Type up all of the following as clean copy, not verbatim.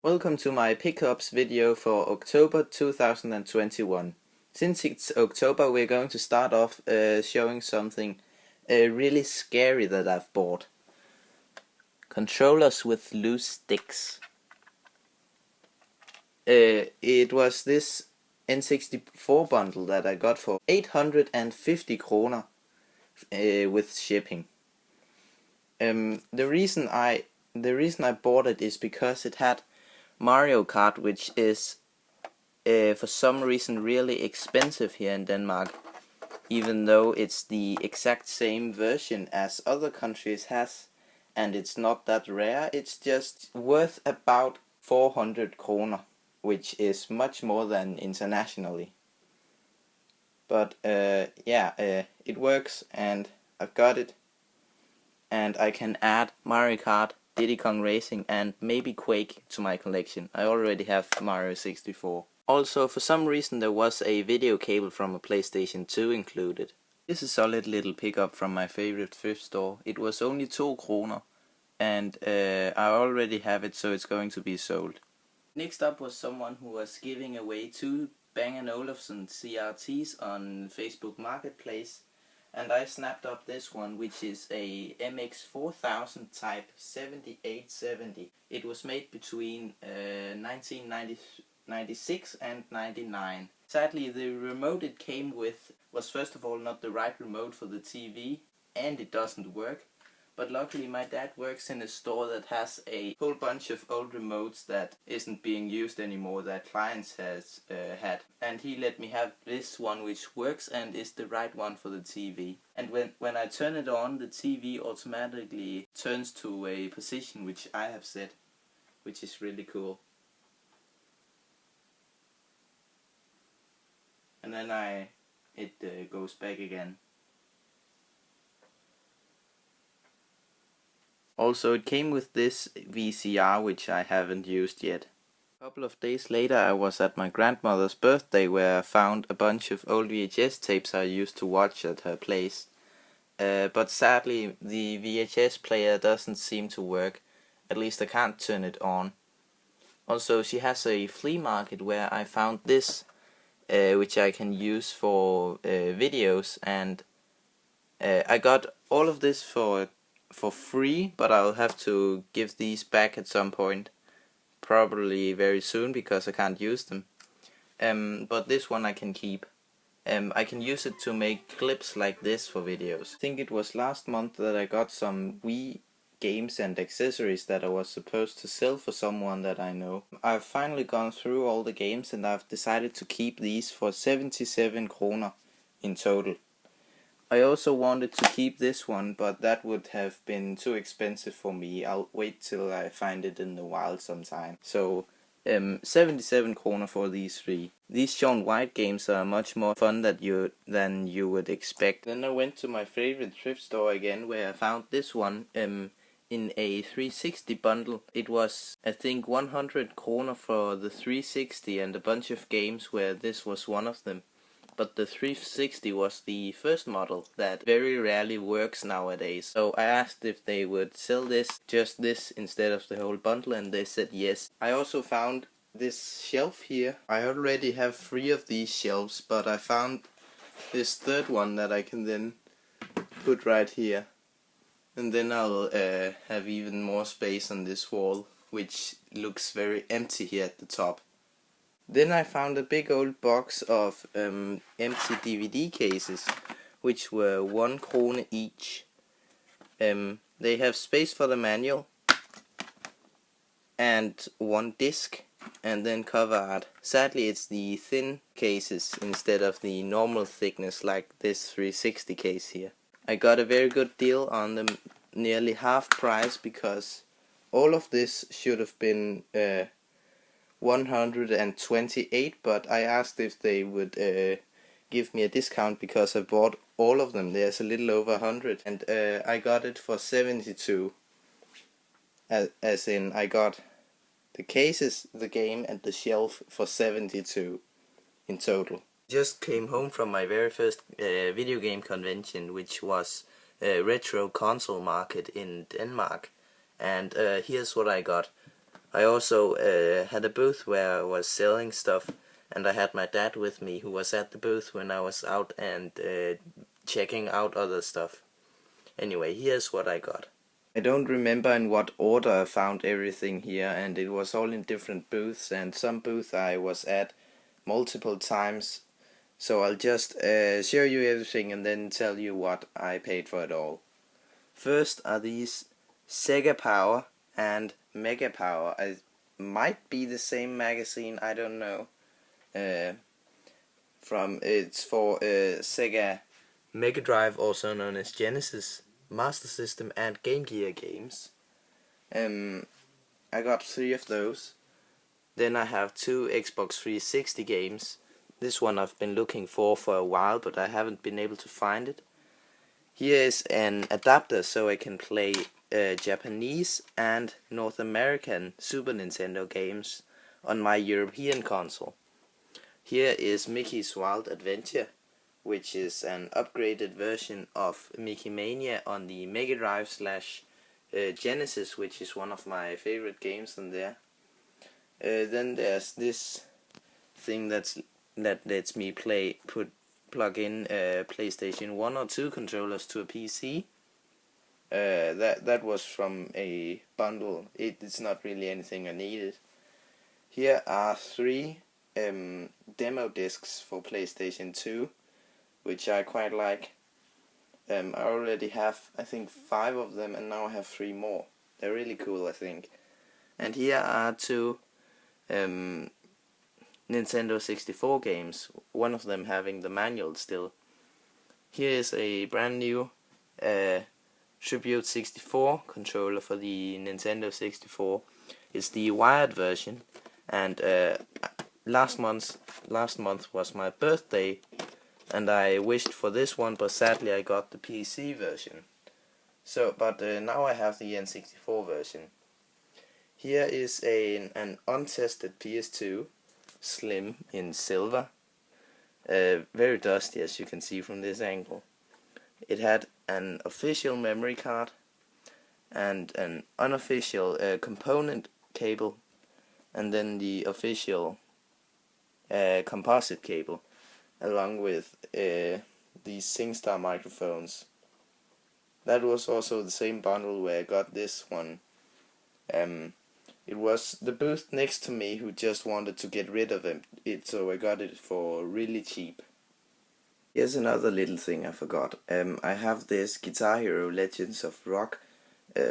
Welcome to my pickups video for October 2021. Since it's October, we're going to start off showing something really scary that I've bought. Controllers with loose sticks. It was this N64 bundle that I got for 850 kroner with shipping. The reason I bought it is because it had Mario Kart, which is for some reason really expensive here in Denmark, even though it's the exact same version as other countries has, and it's not that rare. It's just worth about 400 kroner, which is much more than internationally. But it works, and I've got it, and I can add Mario Kart, Diddy Kong Racing, and maybe Quake to my collection. I already have Mario 64. Also, for some reason there was a video cable from a PlayStation 2 included. This is a solid little pickup from my favorite thrift store. It was only 2 kroner, and I already have it, so it's going to be sold. Next up was someone who was giving away 2 Bang & Olufsen CRTs on Facebook Marketplace. And I snapped up this one, which is a MX4000 type 7870. It was made between 1996 and 99. Sadly, the remote it came with was first of all not the right remote for the TV, and it doesn't work. But luckily my dad works in a store that has a whole bunch of old remotes that isn't being used anymore, that clients has had. And he let me have this one, which works and is the right one for the TV. And when I turn it on, the TV automatically turns to a position which I have set, which is really cool. And then it goes back again. Also, it came with this VCR, which I haven't used yet. A couple of days later I was at my grandmother's birthday, where I found a bunch of old VHS tapes I used to watch at her place. But sadly the VHS player doesn't seem to work. At least I can't turn it on. Also, she has a flea market where I found this, which I can use for videos, and I got all of this for free, but I'll have to give these back at some point, probably very soon, because I can't use them. But this one I can keep. I can use it to make clips like this for videos. I think it was last month that I got some Wii games and accessories that I was supposed to sell for someone that I know. I've finally gone through all the games, and I've decided to keep these for 77 kroner in total. I also wanted to keep this one, but that would have been too expensive for me. I'll wait till I find it in the wild sometime. So 77 kroner for these 3. These Sean White games are much more fun than you would expect. Then I went to my favorite thrift store again, where I found this one in a 360 bundle. It was, I think, 100 kroner for the 360 and a bunch of games, where this was one of them. But the 360 was the first model that very rarely works nowadays. So I asked if they would sell this, just this, instead of the whole bundle, and they said yes. I also found this shelf here. I already have 3 of these shelves, but I found this third one that I can then put right here. And then I'll have even more space on this wall, which looks very empty here at the top. Then I found a big old box of empty DVD cases, which were 1 krone each. They have space for the manual and 1 disc, and then cover art. Sadly, it's the thin cases instead of the normal thickness like this 360 case here. I got a very good deal on them, nearly half price, because all of this should have been 128, but I asked if they would give me a discount because I bought all of them. There's a little over 100, and I got it for 72. As in, I got the cases, the game, and the shelf for 72 in total. Just came home from my very first video game convention, which was Retro Console Market in Denmark, and here's what I got. I also had a booth where I was selling stuff, and I had my dad with me, who was at the booth when I was out and checking out other stuff. Anyway, here's what I got. I don't remember in what order I found everything here, and it was all in different booths, and some booth I was at multiple times. So I'll just show you everything and then tell you what I paid for it all. First are these Sega Power and Mega Power. It might be the same magazine, I don't know. It's for Sega Mega Drive, also known as Genesis, Master System and Game Gear games. I got 3 of those. Then I have 2 Xbox 360 games. This one I've been looking for a while, but I haven't been able to find it. Here is an adapter so I can play Japanese and North American Super Nintendo games on my European console. Here is Mickey's Wild Adventure, which is an upgraded version of Mickey Mania on the Mega Drive / Genesis, which is one of my favorite games on there. Then there's this thing that lets me plug in PlayStation 1 or 2 controllers to a PC. That was from a bundle. It's not really anything I needed. Here are 3 demo discs for PlayStation 2, which I quite like. I already have, I think, 5 of them, and now I have 3 more. They're really cool, I think. And here are 2 Nintendo 64 games, one of them having the manual still. Here is a brand new Tribute 64 controller for the Nintendo 64. It's the wired version, and last month was my birthday, and I wished for this one, but sadly I got the PC version. But now I have the N64 version. Here is an untested PS2, slim in silver, very dusty as you can see from this angle. It had an official memory card and an unofficial component cable, and then the official composite cable, along with these SingStar microphones. That was also the same bundle where I got this one. It was the booth next to me who just wanted to get rid of it, so I got it for really cheap. Here's another little thing I forgot. I have this Guitar Hero Legends of Rock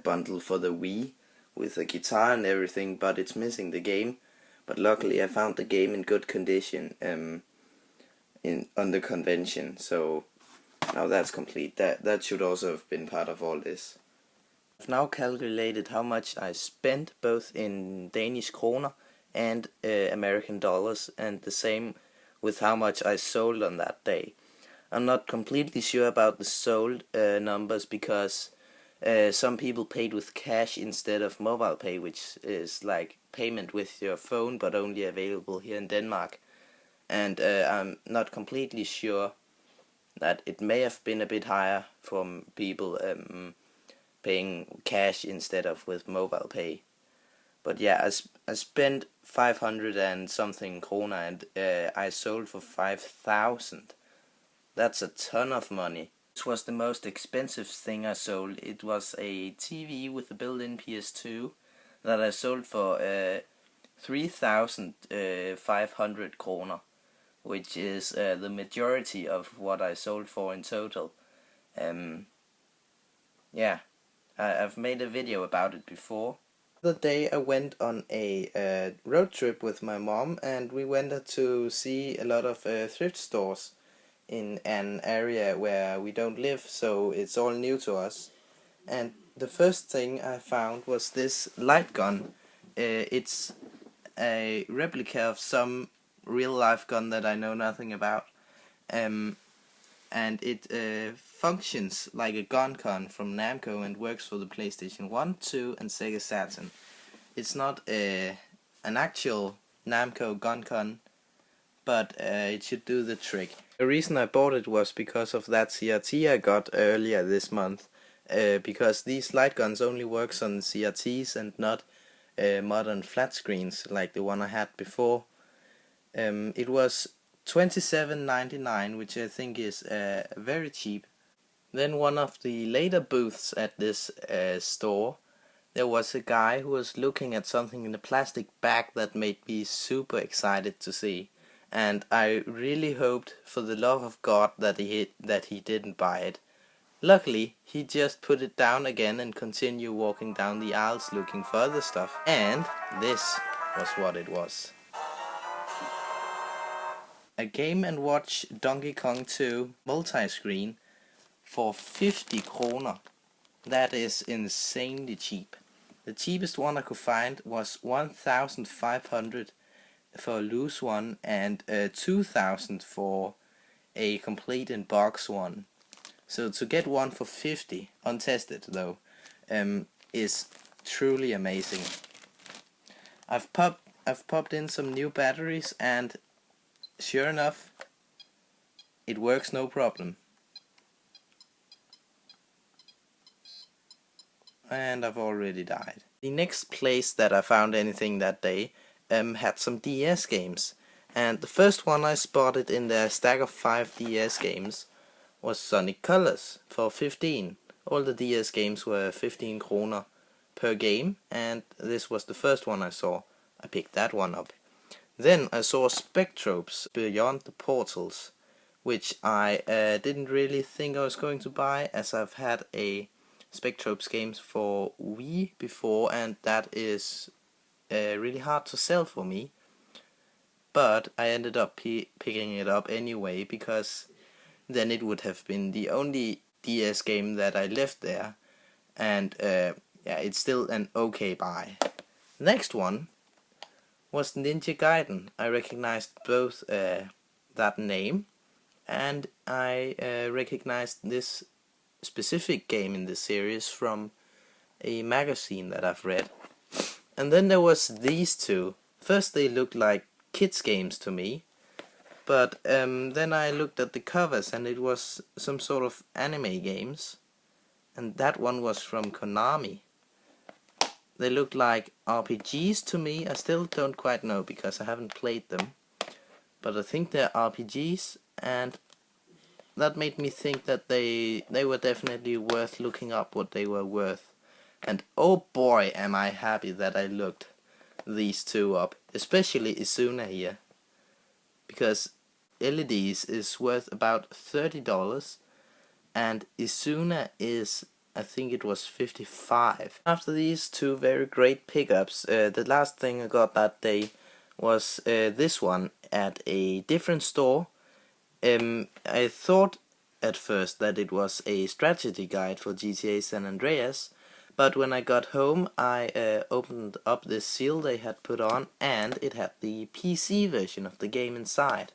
bundle for the Wii, with a guitar and everything, but it's missing the game. But luckily I found the game in good condition on the convention, so now that's complete. That should also have been part of all this. I've now calculated how much I spent both in Danish kroner and American dollars, and the same with how much I sold on that day. I'm not completely sure about the sold numbers, because some people paid with cash instead of mobile pay, which is like payment with your phone but only available here in Denmark. And I'm not completely sure that it may have been a bit higher from people paying cash instead of with mobile pay. But yeah, I spent 500 and something kroner, and I sold for 5,000. That's a ton of money. This was the most expensive thing I sold. It was a TV with a built-in PS2 that I sold for 3,500 kroner, which is the majority of what I sold for in total. Yeah, I've made a video about it before. The other day I went on a road trip with my mom, and we went to see a lot of thrift stores in an area where we don't live, so it's all new to us. And the first thing I found was this Lightgun. It's a replica of some real life gun that I know nothing about, and it functions like a gun con from Namco and works for the PlayStation 1, 2 and Sega Saturn. It's not an actual Namco gun con, but it should do the trick. The reason I bought it was because of that CRT I got earlier this month, because these light guns only works on CRTs and not modern flat screens like the one I had before. It was $27.99, which I think is very cheap. Then one of the later booths at this store, there was a guy who was looking at something in a plastic bag that made me super excited to see. And I really hoped for the love of God that he didn't buy it. Luckily, he just put it down again and continued walking down the aisles looking for other stuff. And this was what it was. A Game & Watch Donkey Kong 2 multi-screen for 50 kroner. That is insanely cheap. The cheapest one I could find was 1,500 for a loose one and 2,000 for a complete in box one. So to get one for 50, untested though, is truly amazing. I've popped in some new batteries and sure enough, it works no problem. And I've already died. The next place that I found anything that day had some DS games, and the first one I spotted in their stack of 5 DS games was Sonic Colors for 15. All the DS games were 15 kroner per game, and this was the first one I saw. I picked that one up. Then I saw Spectrobes Beyond the Portals, which I didn't really think I was going to buy, as I've had a Spectrobes games for Wii before, and that is really hard to sell for me. But I ended up picking it up anyway, because then it would have been the only DS game that I left there, and yeah, it's still an okay buy. Next one was Ninja Gaiden. I recognized both that name, and I recognized this specific game in the series from a magazine that I've read. And then there was these two. First they looked like kids games to me, but then I looked at the covers and it was some sort of anime games, and that one was from Konami. They looked like RPGs to me. I still don't quite know because I haven't played them, but I think they're RPGs, and that made me think that they were definitely worth looking up what they were worth. And oh boy, am I happy that I looked these two up, especially Izuna here, because LEDs is worth about $30 and Izuna is, I think it was 55. After these two very great pickups, the last thing I got that day was this one at a different store. I thought at first that it was a strategy guide for GTA San Andreas, but when I got home I opened up this seal they had put on, and it had the PC version of the game inside.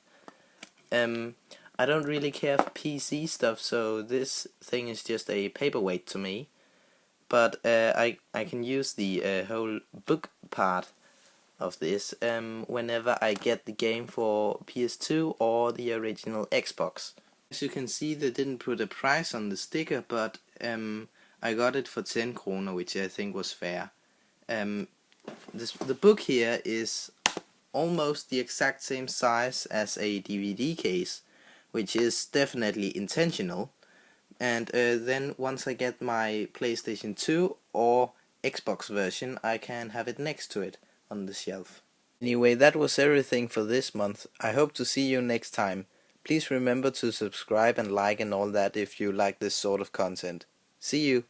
I don't really care for PC stuff, so this thing is just a paperweight to me, but I can use the whole book part of this whenever I get the game for PS2 or the original Xbox. As you can see, they didn't put a price on the sticker, but I got it for 10 kroner, which I think was fair. The book here is almost the exact same size as a DVD case, which is definitely intentional. And then once I get my PlayStation 2 or Xbox version, I can have it next to it on the shelf. Anyway, that was everything for this month. I hope to see you next time. Please remember to subscribe and like and all that if you like this sort of content. See you!